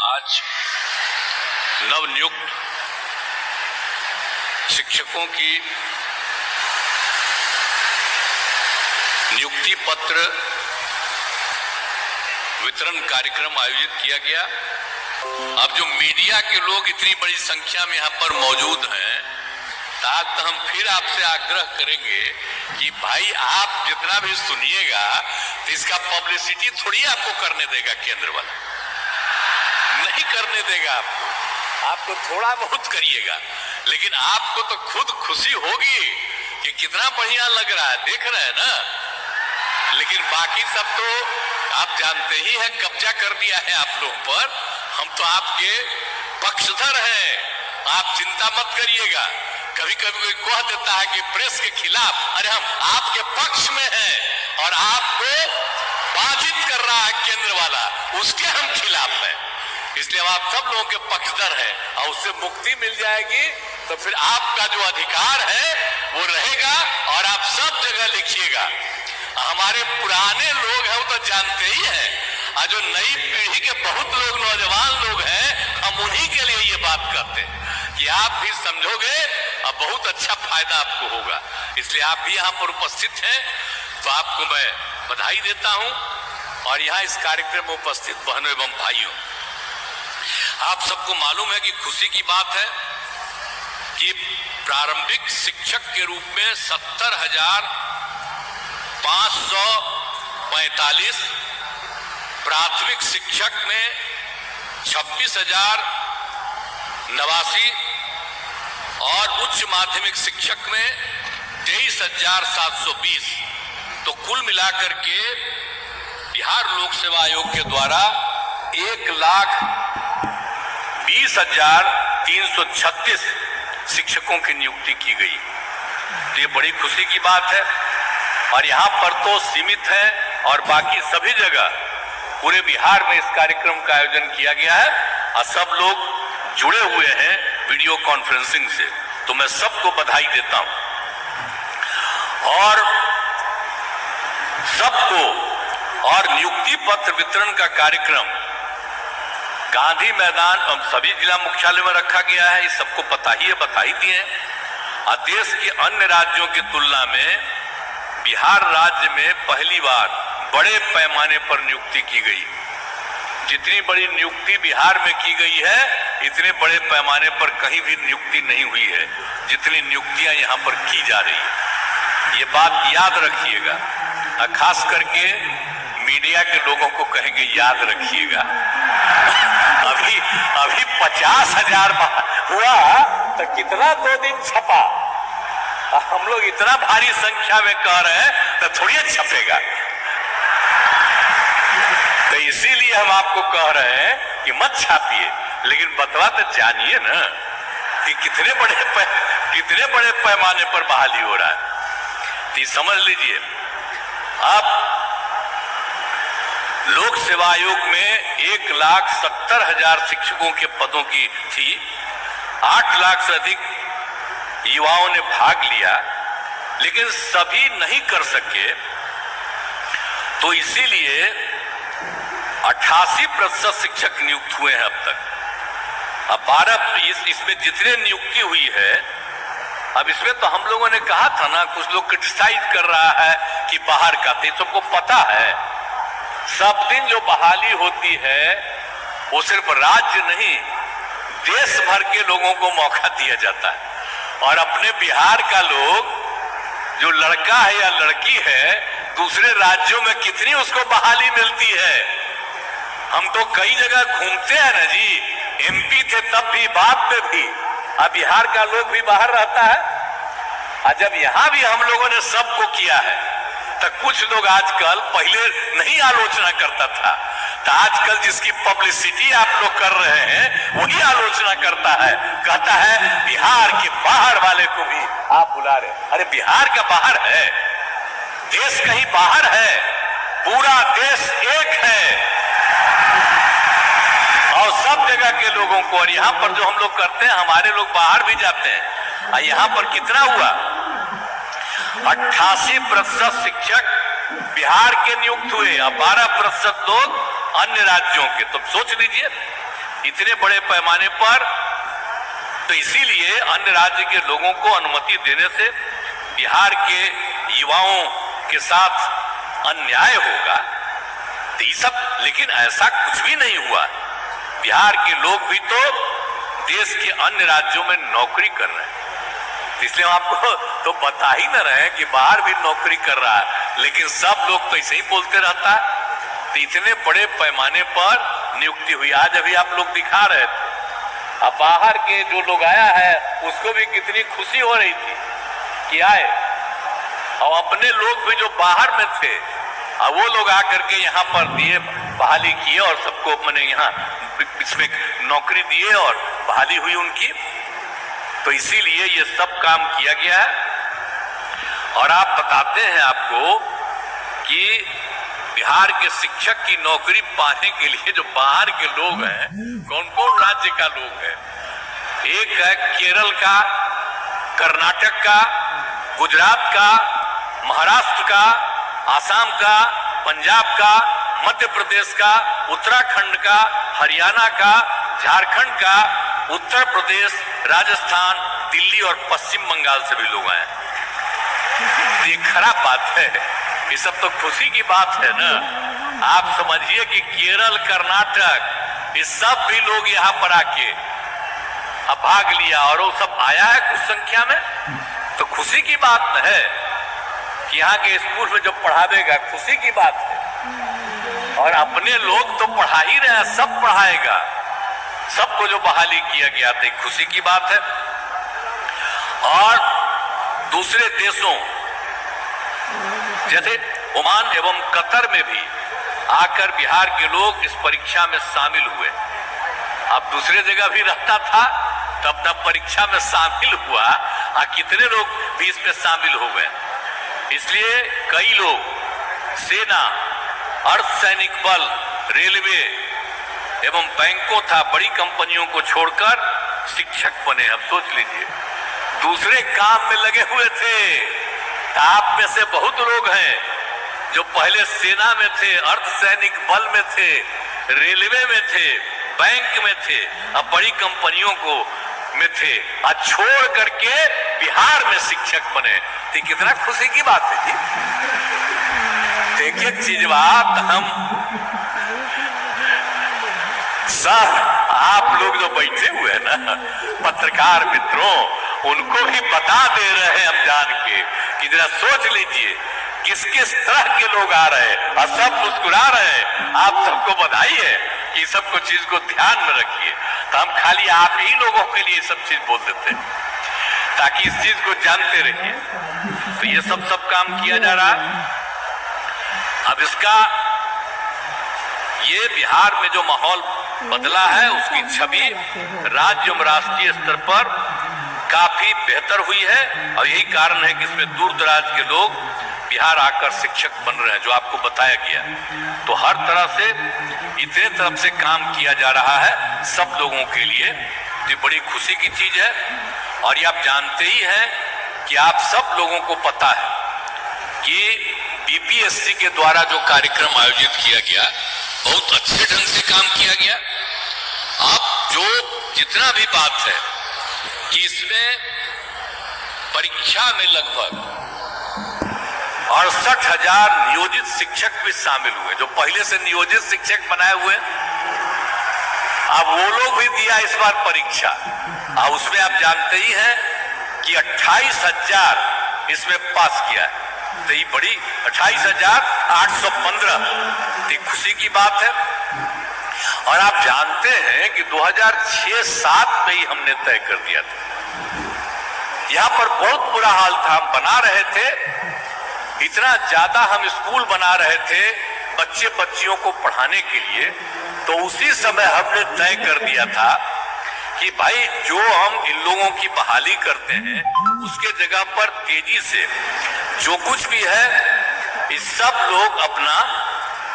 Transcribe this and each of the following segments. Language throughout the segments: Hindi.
आज नवनियुक्त शिक्षकों की नियुक्ति पत्र वितरण कार्यक्रम आयोजित किया गया। अब जो मीडिया के लोग इतनी बड़ी संख्या में यहाँ पर मौजूद हैं, तो हम फिर आपसे आग्रह करेंगे कि भाई आप जितना भी सुनिएगा तो इसका पब्लिसिटी थोड़ी आपको करने देगा, केंद्र वाला नहीं करने देगा आपको थोड़ा बहुत करिएगा, लेकिन आपको तो खुद खुशी होगी कि कितना बढ़िया लग रहा है, देख रहे हैं ना। लेकिन बाकी सब तो आप जानते ही हैं, कब्जा कर दिया है आप लोग पर। हम तो आपके पक्षधर हैं, आप चिंता मत करिएगा। कभी कभी कोई कह देता है कि प्रेस के खिलाफ, अरे हम आपके पक्ष में हैं और आपको बाधित कर रहा है केंद्र वाला, उसके हम खिलाफ हैं। इसलिए आप सब लोगों के पक्षधर हैं और उससे मुक्ति मिल जाएगी तो फिर आपका जो अधिकार है वो रहेगा और आप सब जगह लिखिएगा। हमारे पुराने लोग हैं वो तो जानते ही हैं, और जो नई पीढ़ी के बहुत लोग नौजवान लोग हैं, हम उन्हीं के लिए ये बात करते हैं कि आप भी समझोगे और बहुत अच्छा फायदा आपको होगा। इसलिए आप भी यहाँ पर उपस्थित हैं तो आपको मैं बधाई देता हूँ। और यहाँ इस कार्यक्रम में उपस्थित बहनों एवं भाइयों, आप सबको मालूम है कि खुशी की बात है कि प्रारंभिक शिक्षक के रूप में 70,545, प्राथमिक शिक्षक में 26,089 और उच्च माध्यमिक शिक्षक में 23,720, तो कुल मिलाकर के बिहार लोक सेवा आयोग के द्वारा 1,20,336 शिक्षकों की नियुक्ति की गई। तो ये बड़ी खुशी की बात है। और यहाँ पर तो सीमित है और बाकी सभी जगह पूरे बिहार में इस कार्यक्रम का आयोजन किया गया है और सब लोग जुड़े हुए हैं वीडियो कॉन्फ्रेंसिंग से, तो मैं सबको बधाई देता हूं। और सबको और नियुक्ति पत्र वितरण का कार्यक्रम गांधी मैदान सभी जिला मुख्यालय में रखा गया है, इस सबको पता ही है, बता ही दिए। और देश के अन्य राज्यों की तुलना में बिहार राज्य में पहली बार बड़े पैमाने पर नियुक्ति की गई। जितनी बड़ी नियुक्ति बिहार में की गई है, इतने बड़े पैमाने पर कहीं भी नियुक्ति नहीं हुई है जितनी नियुक्तियां यहाँ पर की जा रही है। ये बात याद रखिएगा, खास करके मीडिया के लोगों को कहेंगे याद रखिएगा। अभी 50,000 हुआ तो कितना 2 दिन छपा, हम लोग इतना भारी संख्या में कह रहे हैं तो थोड़ी छपेगा। तो इसीलिए हम आपको कह रहे हैं कि मत छापिए, लेकिन बतवा तो जानिए ना कि कितने बड़े पैमाने पर बहाली हो रहा है। तो समझ लीजिए, आप लोक सेवा आयोग में 1,70,000 शिक्षकों के पदों की थी, 8 लाख से अधिक युवाओं ने भाग लिया, लेकिन सभी नहीं कर सके। तो इसीलिए 88% शिक्षक नियुक्त हुए हैं अब तक। अब 12 इसमें जितने नियुक्ति हुई है, अब इसमें तो हम लोगों ने कहा था ना, कुछ लोग क्रिटिसाइज कर रहा है कि बाहर का, तो सबको पता है सब दिन जो बहाली होती है वो सिर्फ राज्य नहीं, देश भर के लोगों को मौका दिया जाता है। और अपने बिहार का लोग जो लड़का है या लड़की है, दूसरे राज्यों में कितनी उसको बहाली मिलती है। हम तो कई जगह घूमते हैं ना जी, एमपी थे तब भी, बाद में भी, अब बिहार का लोग भी बाहर रहता है। और जब यहां भी हम लोगों ने सबको किया है, तो कुछ लोग आजकल, पहले नहीं आलोचना करता था, तो आजकल जिसकी पब्लिसिटी आप लोग कर रहे हैं वही आलोचना करता है, कहता है बिहार के बाहर वाले को भी आप बुला रहे। अरे बिहार का बाहर है, देश कहीं बाहर है, पूरा देश एक है और सब जगह के लोगों को। और यहाँ पर जो हम लोग करते हैं, हमारे लोग बाहर भी जाते हैं। और यहाँ पर कितना हुआ, 88% शिक्षक बिहार के नियुक्त हुए और 12% लोग अन्य राज्यों के। तो सोच लीजिए इतने बड़े पैमाने पर, तो इसीलिए अन्य राज्य के लोगों को अनुमति देने से बिहार के युवाओं के साथ अन्याय होगा। तो ये सब, लेकिन ऐसा कुछ भी नहीं हुआ। बिहार के लोग भी तो देश के अन्य राज्यों में नौकरी कर रहे हैं, इसलिए हम आपको तो बता ही न रहे कि बाहर भी नौकरी कर रहा है, लेकिन सब लोग तो ऐसे ही बोलते रहता है। तो इतने बड़े पैमाने पर नियुक्ति हुई। आज अभी आप लोग दिखा रहे थे, अब बाहर के जो लोग आया है उसको भी कितनी खुशी हो रही थी कि आए, और अपने लोग भी जो बाहर में थे और वो लोग आकर के यहाँ पर दिए, बहाली किए और सबको मैंने यहाँ इसमें नौकरी दिए और बहाली हुई उनकी। तो इसीलिए ये सब काम किया गया है। और आप बताते हैं आपको कि बिहार के शिक्षक की नौकरी पाने के लिए जो बाहर के लोग हैं, कौन कौन राज्य का लोग है? एक है केरल का, कर्नाटक का, गुजरात का, महाराष्ट्र का, आसाम का, पंजाब का, मध्य प्रदेश का, उत्तराखंड का, हरियाणा का, झारखंड का, उत्तर प्रदेश, राजस्थान, दिल्ली और पश्चिम बंगाल से भी लोग आए। ये खराब बात है, ये सब तो खुशी की बात है ना। आप समझिए कि केरल, कर्नाटक, ये सब भी लोग यहाँ पर आके अब भाग लिया और वो सब आया है कुछ संख्या में, तो खुशी की बात न है कि यहाँ के स्कूल में जो पढ़ावेगा, खुशी की बात है। और अपने लोग तो पढ़ा ही रहे हैं, सब पढ़ाएगा, सबको जो बहाली किया गया था, खुशी की बात है। और दूसरे देशों जैसे ओमान एवं कतर में भी आकर बिहार के लोग इस परीक्षा में शामिल हुए। अब दूसरे जगह भी रहता था तब तब परीक्षा में शामिल हुआ, कितने लोग भी इसमें शामिल हो गए। इसलिए कई लोग सेना, अर्धसैनिक बल, रेलवे एवं बैंकों था, बड़ी कंपनियों को छोड़कर शिक्षक बने। अब सोच लीजिए, दूसरे काम में लगे हुए थे। आप में से बहुत लोग हैं जो पहले सेना में थे, अर्धसैनिक बल में थे, रेलवे में थे, बैंक में थे, अब बड़ी कंपनियों को में थे, और छोड़ करके बिहार में शिक्षक बने। तो कितना खुशी की बात है जी। एक चीज बात हम सर, आप लोग जो बैठे हुए हैं ना, पत्रकार मित्रों, उनको भी बता दे रहे हैं हम जान के कि जरा सोच लीजिए किस किस तरह के लोग आ रहे हैं और सब मुस्कुरा रहे हैं। आप सबको बधाई है कि सबको चीज को ध्यान में रखिए। तो हम खाली आप ही लोगों के लिए सब चीज बोल देते हैं ताकि इस चीज को जानते रहिए। तो ये सब काम किया जा रहा है। अब इसका ये बिहार में जो माहौल बदला है, उसकी छवि राज्य एवं राष्ट्रीय स्तर पर काफी बेहतर हुई है। और यही कारण है कि इसमें दूर दराज के लोग बिहार आकर शिक्षक बन रहे हैं, जो आपको बताया गया। तो हर तरह से इतने तरफ से काम किया जा रहा है सब लोगों के लिए, ये बड़ी खुशी की चीज है। और ये आप जानते ही हैं कि आप सब लोगों को पता है कि बीपीएससी के द्वारा जो कार्यक्रम आयोजित किया गया, बहुत अच्छे ढंग से काम किया गया। आप जो जितना भी बात है कि इसमें परीक्षा में लगभग 68,000 नियोजित शिक्षक भी शामिल हुए, जो पहले से नियोजित शिक्षक बनाए हुए, अब वो लोग भी दिया इस बार परीक्षा। और उसमें आप जानते ही हैं कि 28,000 इसमें पास किया है। तो ये बड़ी 28,815 खुशी की बात है। और आप जानते हैं कि 2006-07 में ही हमने तय कर दिया था। यहां पर बहुत बुरा हाल था, हम बना रहे थे, इतना ज्यादा हम स्कूल बना रहे थे बच्चे बच्चियों को पढ़ाने के लिए। तो उसी समय हमने तय कर दिया था कि भाई जो हम इन लोगों की बहाली करते हैं उसके जगह पर तेजी से जो कुछ भी है इस सब लोग अपना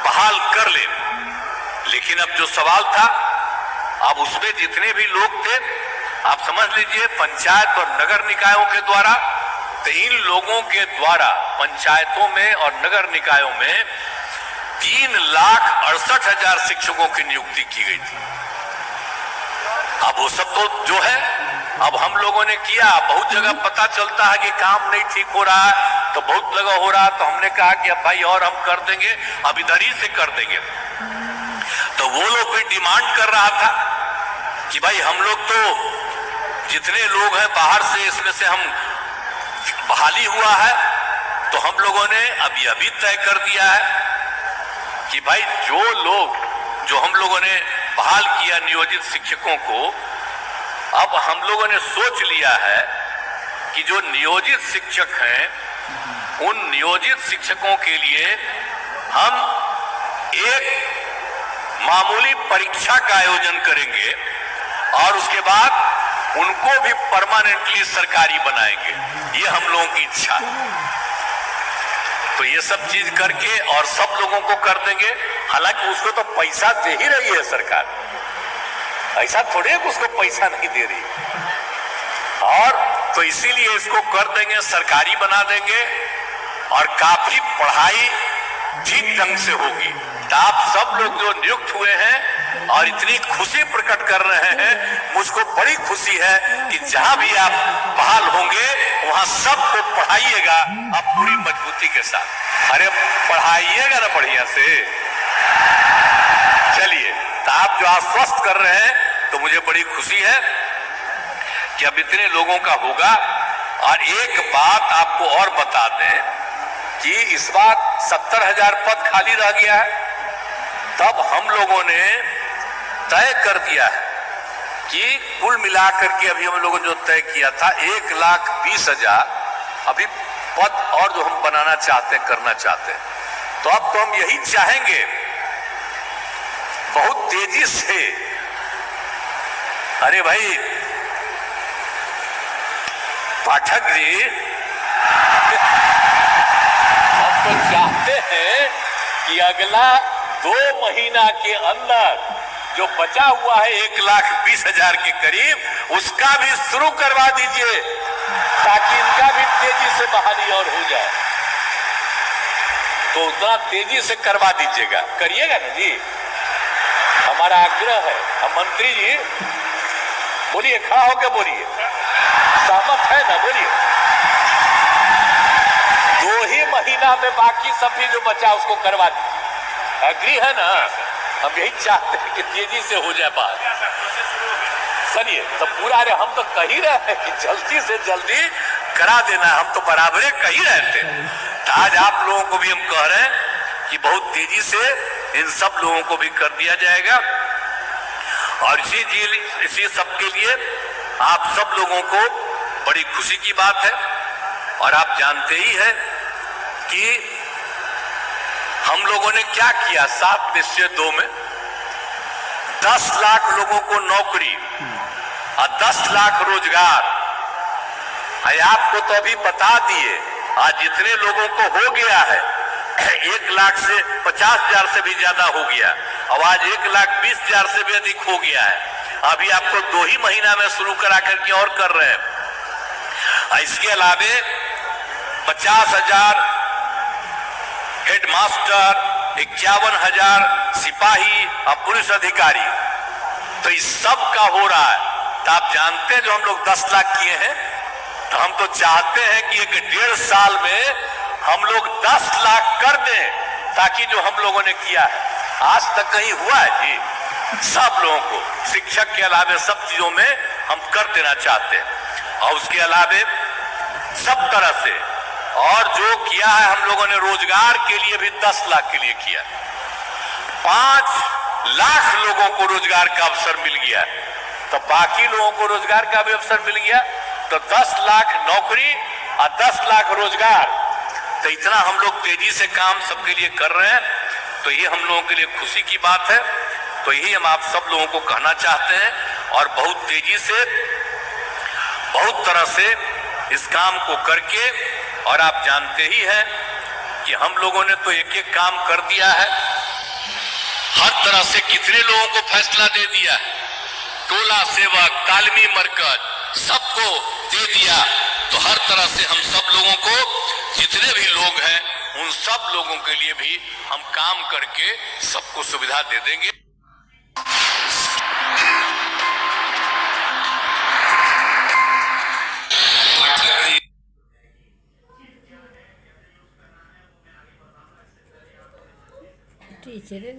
बहाल कर ले। लेकिन अब जो सवाल था, अब उसमें जितने भी लोग थे, आप समझ लीजिए पंचायत और नगर निकायों के द्वारा, तो इन लोगों के द्वारा पंचायतों में और नगर निकायों में 3,68,000 शिक्षकों की नियुक्ति की गई थी। वो सब तो जो है अब हम लोगों ने किया, बहुत जगह पता चलता है कि काम नहीं ठीक हो रहा है, तो बहुत जगह हो रहा है, तो हमने कहा कि अब भाई और हम कर देंगे, अब इधर ही से कर देंगे। तो वो लोग भी डिमांड कर रहा था कि भाई हम लोग तो जितने लोग हैं बाहर से, इसमें से हम बहाली हुआ है, तो हम लोगों ने अभी तय कर दिया है कि भाई जो लोग जो हम लोगों ने बहाल किया नियोजित शिक्षकों को, अब हम लोगों ने सोच लिया है कि जो नियोजित शिक्षक हैं उन नियोजित शिक्षकों के लिए हम एक मामूली परीक्षा का आयोजन करेंगे और उसके बाद उनको भी परमानेंटली सरकारी बनाएंगे। ये हम लोगों की इच्छा है। तो ये सब चीज करके और सब लोगों को कर देंगे। हालांकि उसको तो पैसा दे ही रही है सरकार, ऐसा थोड़ी है कि उसको पैसा नहीं दे रही, और तो इसीलिए इसको कर देंगे, सरकारी बना देंगे और काफी पढ़ाई ठीक ढंग से होगी। तो आप सब लोग जो नियुक्त हुए हैं और इतनी खुशी प्रकट कर रहे हैं, मुझको बड़ी खुशी है कि जहां भी आप बहाल होंगे वहां सबको पढ़ाइएगा आप पूरी मजबूती के साथ। अरे पढ़ाइएगा ना बढ़िया से। चलिए, तो आप जो आश्वस्त कर रहे हैं तो मुझे बड़ी खुशी है कि अब इतने लोगों का होगा। और एक बात आपको और बता दें कि इस बार 70,000 पद खाली रह गया है, तब हम लोगों ने तय कर दिया है कि कुल मिलाकर के अभी हम लोगों ने जो तय किया था 1,20,000 अभी पद और जो हम बनाना चाहते हैं, करना चाहते हैं। तो अब तो हम यही चाहेंगे बहुत तेजी से। अरे भाई पाठक जी, हम तो चाहते हैं कि अगला 2 महीना के अंदर जो बचा हुआ है 1,20,000 के करीब, उसका भी शुरू करवा दीजिए ताकि इनका भी तेजी से बहाली और हो जाए। तो उतना तेजी से करवा दीजिएगा, करिएगा ना जी, हमारा आग्रह है। हम मंत्री जी बोलिए, खड़ा होकर बोलिए, सहमत है ना, बोलिए। 2 ही महीना में बाकी सब भी जो बचा उसको करवा दीजिए, एग्री है ना? हम यही चाहते हैं कि तेजी से हो जाए बात। चलिए, तो पूरा रे हम तो कह ही रहे हैं कि जल्दी से जल्दी करा देना, हम तो बराबर कह ही रहे थे। तो आज आप लोगों को भी हम कह रहे हैं कि बहुत तेजी से इन सब लोगों को भी कर दिया जाएगा। और इसी सब के लिए आप सब लोगों को बड़ी खुशी की बात है। और आप जानते ही हैं कि हम लोगों ने क्या किया 7 निश्चय 2 में 10 लाख लोगों को नौकरी और 10 लाख रोजगार। आपको तो अभी बता दिए, आज जितने लोगों को हो गया है 1,50,000 से भी ज्यादा हो गया, और आज 1,20,000 से भी अधिक हो गया है। अभी आपको 2 ही महीना में शुरू करा करके और कर रहे हैं। इसके अलावे 50,000 हेडमास्टर, 51,000 सिपाही और पुलिस अधिकारी, तो इस सब का हो रहा है। तो आप जानते हैं जो हम लोग 10 लाख किए हैं, तो हम तो चाहते हैं कि 1.5 साल में हम लोग 10 लाख कर दें, ताकि जो हम लोगों ने किया है आज तक कहीं हुआ है जी, सब लोगों को शिक्षक के अलावे सब चीजों में हम कर देना चाहते हैं। और उसके अलावे सब तरह से और जो किया है हम लोगों ने रोजगार के लिए भी 10 लाख के लिए किया, 5 लाख लोगों को रोजगार का अवसर मिल गया, तो बाकी लोगों को रोजगार का भी अवसर मिल गया। तो 10 लाख नौकरी और 10 लाख रोजगार, तो इतना हम लोग तेजी से काम सबके लिए कर रहे हैं। तो ये हम लोगों के लिए खुशी की बात है। तो यही हम आप सब लोगों को कहना चाहते हैं और बहुत तेजी से बहुत तरह से इस काम को करके, और आप जानते ही हैं कि हम लोगों ने तो एक एक काम कर दिया है, हर तरह से कितने लोगों को फैसला दे दिया, टोला सेवक, तालीमी मरकज सबको दे दिया। तो हर तरह से हम सब लोगों को जितने भी लोग हैं उन सब लोगों के लिए भी हम काम करके सबको सुविधा दे देंगे। टीचर